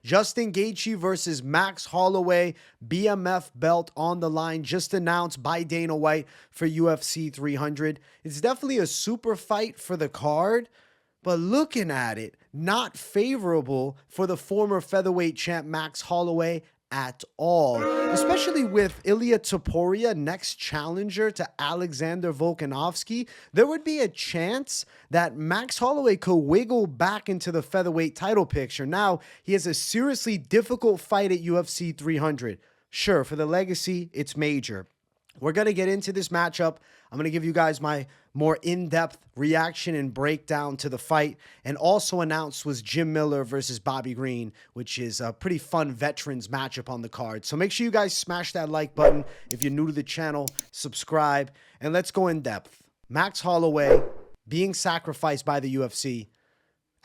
Justin Gaethje versus Max Holloway, BMF belt on the line, just announced by Dana White for UFC 300. It's definitely a super fight for the card, but looking at it, not favorable for the former featherweight champ Max Holloway at all, especially with Ilia Topuria, next challenger to Alexander Volkanovski. There would be a chance that Max Holloway could wiggle back into the featherweight title picture. Now, he has a seriously difficult fight at UFC 300. Sure, for the legacy, it's major. We're going to get into this matchup. I'm going to give you guys my more in-depth reaction and breakdown to the fight. And also announced was Jim Miller versus Bobby Green, which is a pretty fun veterans matchup on the card. So make sure you guys smash that like button. If you're new to the channel, subscribe. And let's go in depth. Max Holloway being sacrificed by the UFC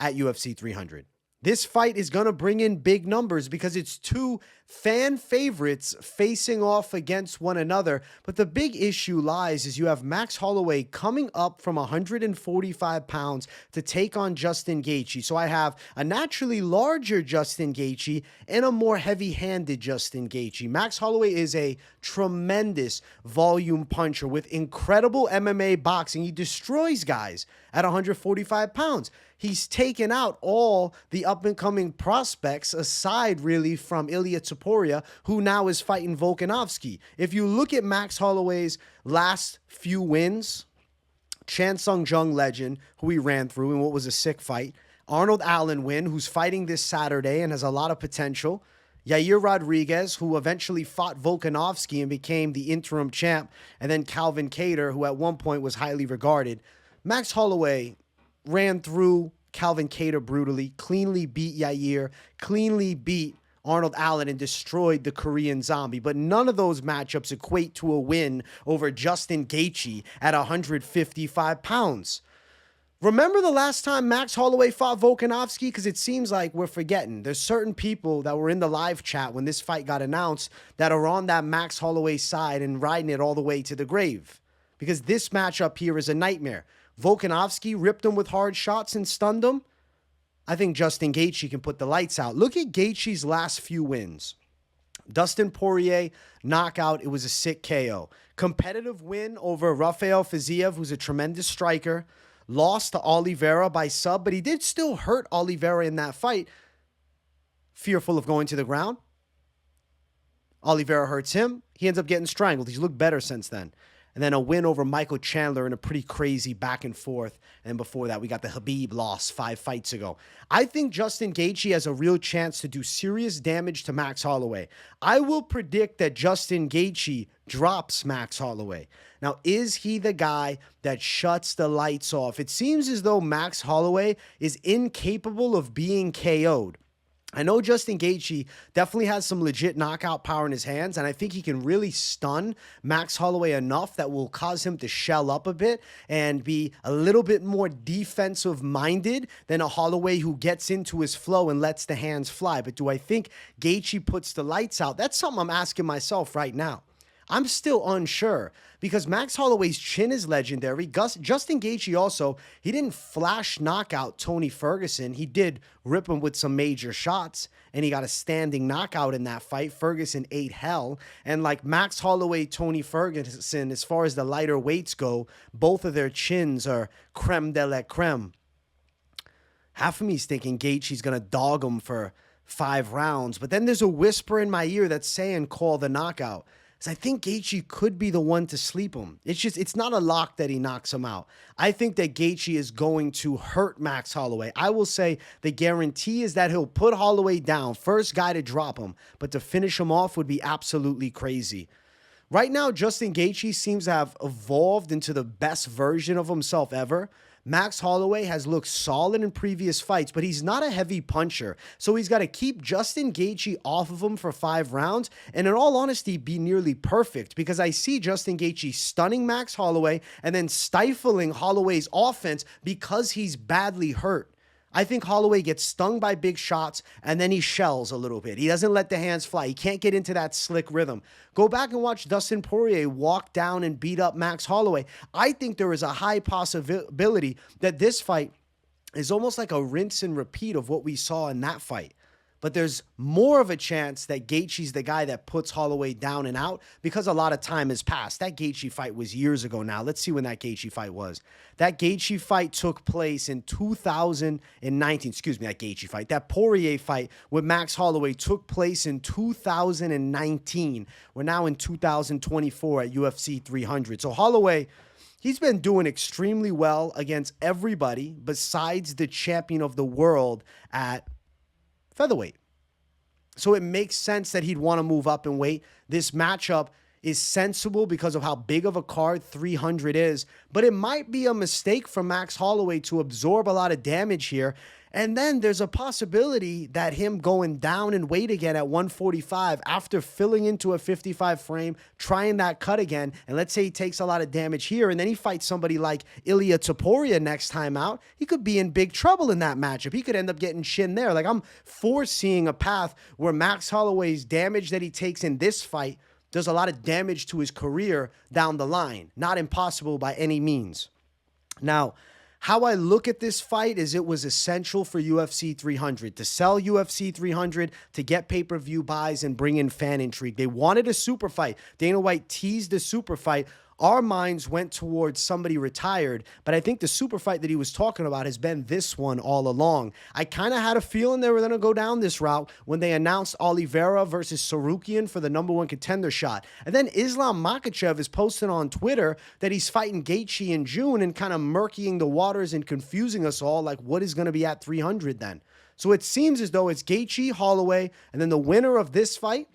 at UFC 300. This fight is going to bring in big numbers because it's two fan favorites facing off against one another. But the big issue lies is you have Max Holloway coming up from 145 pounds to take on Justin Gaethje. So I have a naturally larger Justin Gaethje and a more heavy-handed Justin Gaethje. Max Holloway is a tremendous volume puncher with incredible MMA boxing. He destroys guys at 145 pounds. He's taken out all the up-and-coming prospects aside, really, from Ilia Topuria, who now is fighting Volkanovski. If you look at Max Holloway's last few wins, Chan Sung Jung legend, who he ran through in what was a sick fight, Arnold Allen win, who's fighting this Saturday and has a lot of potential, Yair Rodriguez, who eventually fought Volkanovski and became the interim champ, and then Calvin Kattar, who at one point was highly regarded. Max Holloway ran through Calvin Kattar brutally, cleanly beat Yair, cleanly beat Arnold Allen, and destroyed the Korean Zombie. But none of those matchups equate to a win over Justin Gaethje at 155 pounds. Remember the last time Max Holloway fought Volkanovski? Because it seems like we're forgetting. There's certain people that were in the live chat when this fight got announced that are on that Max Holloway side and riding it all the way to the grave. Because this matchup here is a nightmare. Volkanovski ripped him with hard shots and stunned him. I think Justin Gaethje can put the lights out. Look at Gaethje's last few wins. Dustin Poirier, knockout. It was a sick KO. Competitive win over Rafael Fiziev, who's a tremendous striker. Lost to Oliveira by sub, but he did still hurt Oliveira in that fight. Fearful of going to the ground. Oliveira hurts him. He ends up getting strangled. He's looked better since then. And then a win over Michael Chandler in a pretty crazy back and forth. And before that, we got the Khabib loss 5 fights ago. I think Justin Gaethje has a real chance to do serious damage to Max Holloway. I will predict that Justin Gaethje drops Max Holloway. Now, is he the guy that shuts the lights off? It seems as though Max Holloway is incapable of being KO'd. I know Justin Gaethje definitely has some legit knockout power in his hands, and I think he can really stun Max Holloway enough that will cause him to shell up a bit and be a little bit more defensive-minded than a Holloway who gets into his flow and lets the hands fly. But do I think Gaethje puts the lights out? That's something I'm asking myself right now. I'm still unsure because Max Holloway's chin is legendary. Justin Gaethje also, he didn't flash knockout Tony Ferguson. He did rip him with some major shots, and he got a standing knockout in that fight. Ferguson ate hell. And like Max Holloway, Tony Ferguson, as far as the lighter weights go, both of their chins are creme de la creme. Half of me is thinking Gaethje's going to dog him for 5 rounds, but then there's a whisper in my ear that's saying call the knockout. I think Gaethje could be the one to sleep him. It's not a lock that he knocks him out. I think that Gaethje is going to hurt Max Holloway. I will say the guarantee is that he'll put Holloway down. First guy to drop him, but to finish him off would be absolutely crazy. Right now, Justin Gaethje seems to have evolved into the best version of himself ever. Max Holloway has looked solid in previous fights, but he's not a heavy puncher. So he's got to keep Justin Gaethje off of him for 5 rounds, and in all honesty, be nearly perfect, because I see Justin Gaethje stunning Max Holloway and then stifling Holloway's offense because he's badly hurt. I think Holloway gets stung by big shots, and then he shells a little bit. He doesn't let the hands fly. He can't get into that slick rhythm. Go back and watch Dustin Poirier walk down and beat up Max Holloway. I think there is a high possibility that this fight is almost like a rinse and repeat of what we saw in that fight. but there's more of a chance that Gaethje's the guy that puts Holloway down and out because a lot of time has passed. That Gaethje fight was years ago now. Let's see when that Gaethje fight was. That Gaethje fight took place in 2019. Excuse me, that Gaethje fight. That Poirier fight with Max Holloway took place in 2019. We're now in 2024 at UFC 300. So Holloway, he's been doing extremely well against everybody besides the champion of the world at featherweight. So it makes sense that he'd want to move up in weight. This matchup is sensible because of how big of a card 300 is, but it might be a mistake for Max Holloway to absorb a lot of damage here. And then there's a possibility that him going down in weight again at 145 after filling into a 55 frame, trying that cut again, and let's say he takes a lot of damage here, and then he fights somebody like Ilia Topuria next time out, he could be in big trouble in that matchup. He could end up getting shin there. Like, I'm foreseeing a path where Max Holloway's damage that he takes in this fight does a lot of damage to his career down the line. Not impossible by any means. Now, how I look at this fight is it was essential for UFC 300 to sell UFC 300, to get pay-per-view buys and bring in fan intrigue. They wanted a super fight. Dana White teased a super fight. Our minds went towards somebody retired, but I think the super fight that he was talking about has been this one all along. I kind of had a feeling they were going to go down this route when they announced Oliveira versus Sarukian for the #1 contender shot. And then Islam Makhachev is posting on Twitter that he's fighting Gaethje in June and kind of murkying the waters and confusing us all, like what is going to be at 300 then. So it seems as though it's Gaethje, Holloway, and then the winner of this fight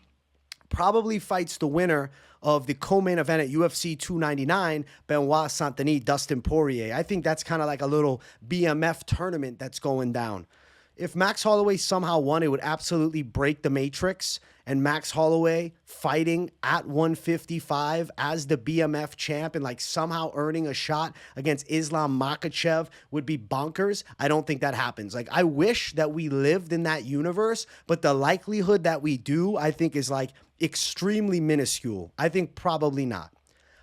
probably fights the winner of the co-main event at UFC 299, Benoit Saint-Denis, Dustin Poirier. I think that's kind of like a little BMF tournament that's going down. If Max Holloway somehow won, it would absolutely break the matrix, and Max Holloway fighting at 155 as the BMF champ and like somehow earning a shot against Islam Makhachev would be bonkers. I don't think that happens. Like, I wish that we lived in that universe, but the likelihood that we do, I think, is like extremely minuscule. I think probably not.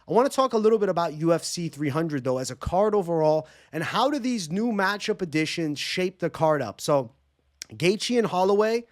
I want to talk a little bit about UFC 300 though as a card overall, and how do these new matchup additions shape the card up. So Gaethje and Holloway,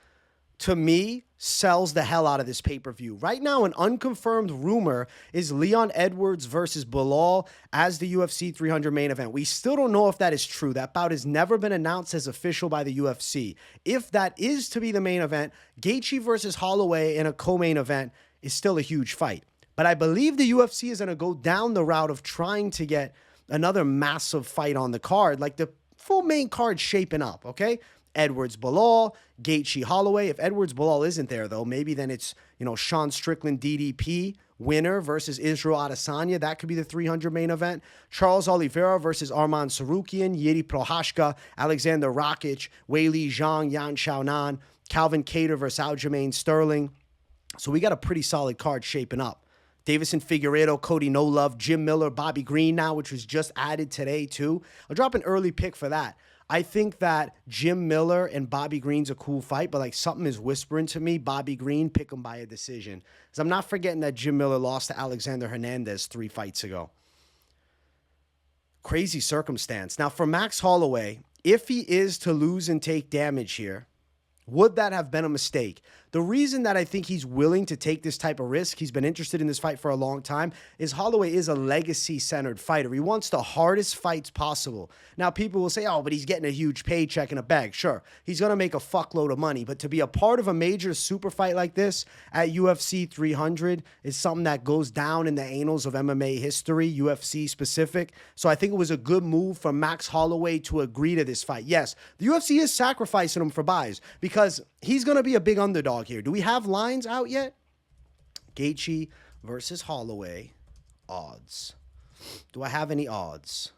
to me, sells the hell out of this pay-per-view. Right now, an unconfirmed rumor is Leon Edwards versus Bilal as the UFC 300 main event. We still don't know if that is true. That bout has never been announced as official by the UFC. If that is to be the main event, Gaethje versus Holloway in a co-main event is still a huge fight. But I believe the UFC is going to go down the route of trying to get another massive fight on the card, like the full main card shaping up, okay? Edwards Bilal, Gaethje Holloway. If Edwards Bilal isn't there though, maybe then it's, Sean Strickland DDP winner versus Israel Adesanya. That could be the 300 main event. Charles Oliveira versus Arman Sarukian, Yuri Prochazka, Alexander Rakic, Weili Zhang, Yan Xiaonan, Calvin Kattar versus Aljamain Sterling. So we got a pretty solid card shaping up. Davison Figueiredo, Cody No Love, Jim Miller, Bobby Green now, which was just added today too. I'll drop an early pick for that. I think that Jim Miller and Bobby Green's a cool fight, but like something is whispering to me, Bobby Green, pick him by a decision. Because I'm not forgetting that Jim Miller lost to Alexander Hernandez 3 fights ago. Crazy circumstance. Now for Max Holloway, if he is to lose and take damage here, would that have been a mistake? The reason that I think he's willing to take this type of risk, he's been interested in this fight for a long time, is Holloway is a legacy-centered fighter. He wants the hardest fights possible. Now, people will say, oh, but he's getting a huge paycheck in a bag. Sure, he's going to make a fuckload of money, but to be a part of a major super fight like this at UFC 300 is something that goes down in the annals of MMA history, UFC specific. So I think it was a good move for Max Holloway to agree to this fight. Yes, the UFC is sacrificing him for buys because he's going to be a big underdog here. Do we have lines out yet? Gaethje versus Holloway. Odds. Do I have any odds?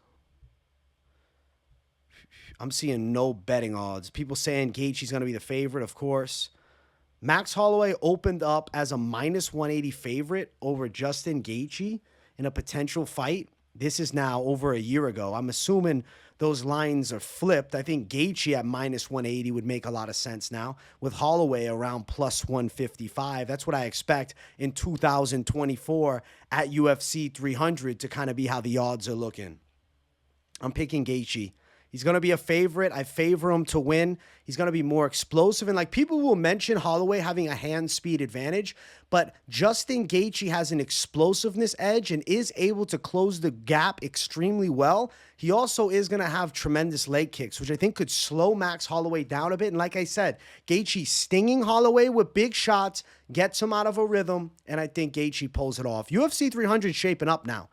I'm seeing no betting odds. People saying Gaethje's going to be the favorite, of course. Max Holloway opened up as a -180 favorite over Justin Gaethje in a potential fight. This is now over a year ago. I'm assuming those lines are flipped. I think Gaethje at -180 would make a lot of sense now, with Holloway around +155. That's what I expect in 2024 at UFC 300 to kind of be how the odds are looking. I'm picking Gaethje He's going to be a favorite. I favor him to win. He's going to be more explosive. And like people will mention Holloway having a hand speed advantage, but Justin Gaethje has an explosiveness edge and is able to close the gap extremely well. He also is going to have tremendous leg kicks, which I think could slow Max Holloway down a bit. And like I said, Gaethje stinging Holloway with big shots, gets him out of a rhythm, and I think Gaethje pulls it off. UFC 300 shaping up now.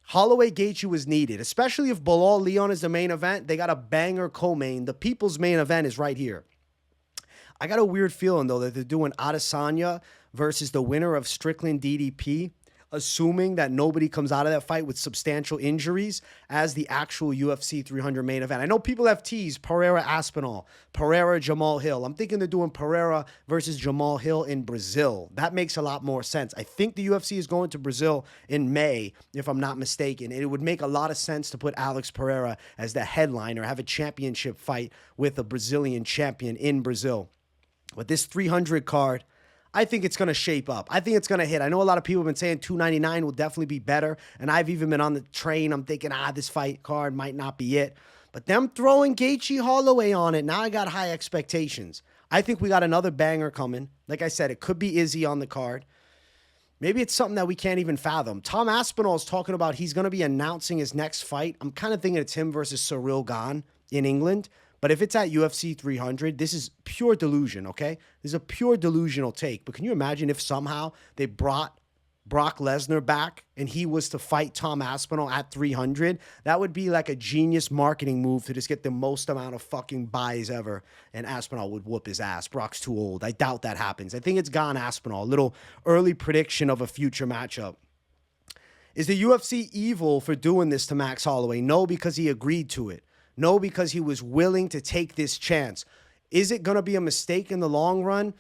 Holloway Gaethje was needed, especially if Bilal Leon is the main event. They got a banger co-main. The people's main event is right here. I got a weird feeling, though, that they're doing Adesanya versus the winner of Strickland DDP, assuming that nobody comes out of that fight with substantial injuries as the actual UFC 300 main event. I know people have teased Pereira Aspinall, Pereira Jamal Hill. I'm thinking they're doing Pereira versus Jamal Hill in Brazil. That makes a lot more sense. I think the UFC is going to Brazil in May, if I'm not mistaken. And it would make a lot of sense to put Alex Pereira as the headliner, have a championship fight with a Brazilian champion in Brazil. But this 300 card, I think it's going to shape up. I think it's going to hit. I know a lot of people have been saying 299 will definitely be better, and I've even been on the train. I'm thinking, this fight card might not be it. But them throwing Gaethje Holloway on it, now I got high expectations. I think we got another banger coming. Like I said, it could be Izzy on the card. Maybe it's something that we can't even fathom. Tom Aspinall is talking about he's going to be announcing his next fight. I'm kind of thinking it's him versus Cyril Gane in England. But if it's at UFC 300, this is pure delusion, okay? This is a pure delusional take. But can you imagine if somehow they brought Brock Lesnar back and he was to fight Tom Aspinall at 300? That would be like a genius marketing move to just get the most amount of fucking buys ever. And Aspinall would whoop his ass. Brock's too old. I doubt that happens. I think it's Gane Aspinall. A little early prediction of a future matchup. Is the UFC evil for doing this to Max Holloway? No, because he agreed to it. No, because he was willing to take this chance. Is it going to be a mistake in the long run?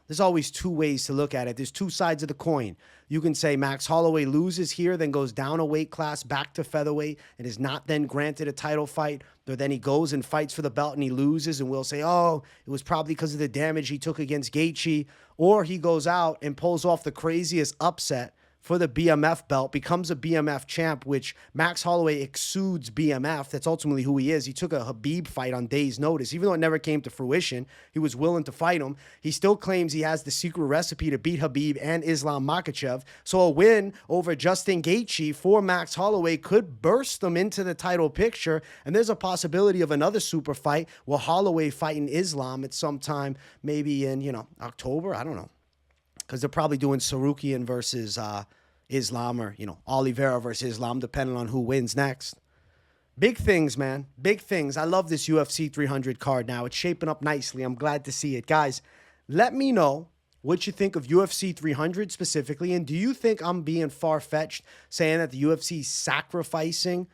There's always two ways to look at it. There's two sides of the coin. You can say Max Holloway loses here, then goes down a weight class back to featherweight and is not then granted a title fight. Or then he goes and fights for the belt and he loses, and we'll say, oh, it was probably because of the damage he took against Gaethje. Or he goes out and pulls off the craziest upset for the BMF belt, becomes a BMF champ, which Max Holloway exudes BMF. That's ultimately who he is. He took a Khabib fight on days' notice. Even though it never came to fruition, he was willing to fight him. He still claims he has the secret recipe to beat Khabib and Islam Makhachev. So a win over Justin Gaethje for Max Holloway could burst them into the title picture. And there's a possibility of another super fight with Holloway fighting Islam at some time, maybe in, October. I don't know. Because they're probably doing Sarukian versus Islam, or, Oliveira versus Islam, depending on who wins next. Big things, man. Big things. I love this UFC 300 card now. It's shaping up nicely. I'm glad to see it. Guys, let me know what you think of UFC 300 specifically. And do you think I'm being far-fetched saying that the UFC is sacrificing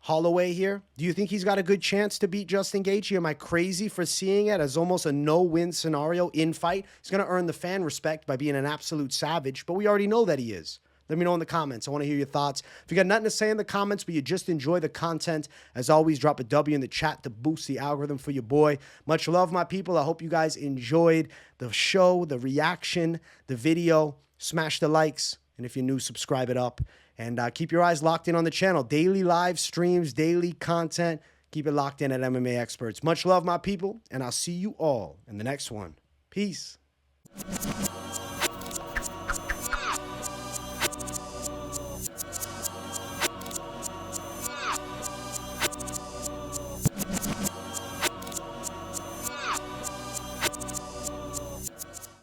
Holloway here? Do you think he's got a good chance to beat Justin Gaethje? Am I crazy for seeing it as almost a no-win scenario in fight? He's going to earn the fan respect by being an absolute savage, but we already know that he is. Let me know in the comments. I want to hear your thoughts. If you got nothing to say in the comments, but you just enjoy the content, as always, drop a W in the chat to boost the algorithm for your boy. Much love, my people. I hope you guys enjoyed the show, the reaction, the video. Smash the likes, and if you're new, subscribe it up. And keep your eyes locked in on the channel. Daily live streams, daily content. Keep it locked in at MMA Experts. Much love, my people, and I'll see you all in the next one. Peace.